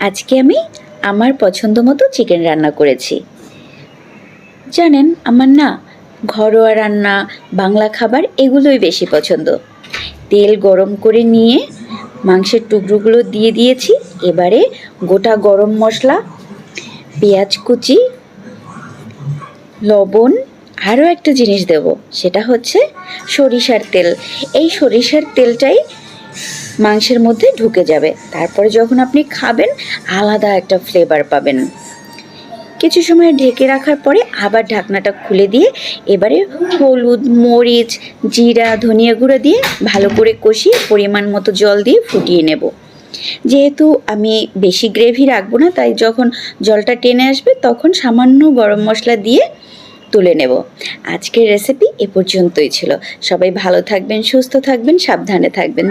আজকে আমি আমার পছন্দ মতো চিকেন রান্না করেছি। জানেন, আমার না ঘরোয়া রান্না, বাংলা খাবার এগুলোই বেশি পছন্দ। তেল গরম করে নিয়ে মাংসের টুকরোগুলো দিয়ে দিয়েছি। এবারে গোটা গরম মশলা, পেঁয়াজ কুচি, লবণ, আরও একটা জিনিস দেব, সেটা হচ্ছে সরিষার তেল। এই সরিষার তেলটাই মাংসের মধ্যে ঢুকে যাবে। তারপরে যখন আপনি খাবেন আলাদা একটা ফ্লেভার পাবেন। কিছু সময় ঢেকে রাখার পরে আবার ঢাকনাটা খুলে দিয়ে এবারে হলুদ, মরিচ, জিরা, ধনিয়া গুঁড়ো দিয়ে ভালো করে কষিয়ে পরিমাণ মতো জল দিয়ে ফুটিয়ে নেব। যেহেতু আমি বেশি গ্রেভি রাখবো না, তাই যখন জলটা টেনে আসবে তখন সামান্য গরম মশলা দিয়ে তুলে নেব। আজকের রেসিপি এ পর্যন্তই ছিল। সবাই ভালো থাকবেন, সুস্থ থাকবেন, সাবধানে থাকবেন।